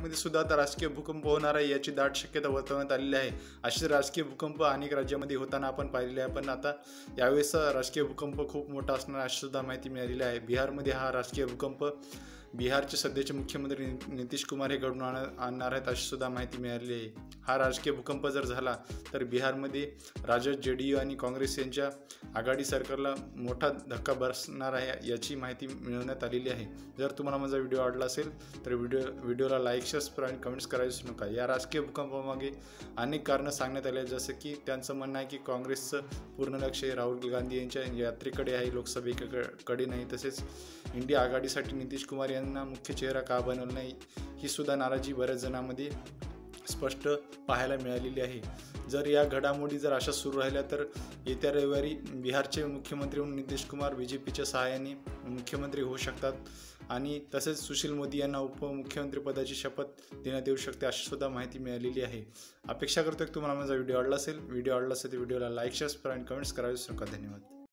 बिहारमध्ये सुद्धा आता राजकीय भूकंप होणार आहे याची दाट शक्यता वर्तवण्यात आलेली आहे। असे राजकीय भूकंप अनेक राज्यामध्ये होताना आपण पाहिलेले आहे, पण आता यावेळेस राजकीय भूकंप खूप मोठा असणार अशी सुद्धा माहिती मिळालेली आहे। बिहारमध्ये हा राजकीय भूकंप बिहारचे सध्याचे मुख्यमंत्री नितीश कुमार हे घडवून आणणार आहेत अशी सुद्धा माहिती मिळालेली आहे। हा राजकीय भूकंप जर झाला तर बिहारमध्ये राजद, JDU आणि काँग्रेस यांच्या आघाडी सरकारला मोठा धक्का बसणार आहे याची माहिती मिळवण्यात आलेली आहे। जर तुम्हाला माझा व्हिडिओ आवडला असेल तर व्हिडिओला लाईक, शेअर, सबस्क्राईब आणि कमेंट्स करायला विसरू नका। या राजकीय भूकंपामागे अनेक कारणं सांगण्यात आले, जसं की त्यांचं म्हणणं आहे की काँग्रेसचं पूर्ण लक्ष हे राहुल गांधी यांच्या यात्रेकडे आहे, लोकसभेकडे नाही। तसेच इंडिया आघाडीसाठी नितीश कुमार यांना मुख्य चेहरा का बनवलं नाही ही सुद्धा नाराजी बऱ्याच जणांमध्ये स्पष्ट पाहायला मिळालेली आहे। जर या घडामोडी जर अशा सुरू राहिल्या तर येत्या रविवारी बिहारचे मुख्यमंत्री म्हणून नितीश कुमार BJPच्या सहाय्याने मुख्यमंत्री होऊ शकतात आणि तसेच सुशील मोदी यांना उपमुख्यमंत्रीपदाची शपथ देण्यात येऊ शकते अशी सुद्धा माहिती मिळालेली आहे। अपेक्षा करतो की तुम्हाला माझा व्हिडिओ आवडला असेल तर व्हिडिओला लाईक, शेअर, सबस्क्राईब आणि कमेंट्स करायला विसरू नका। धन्यवाद।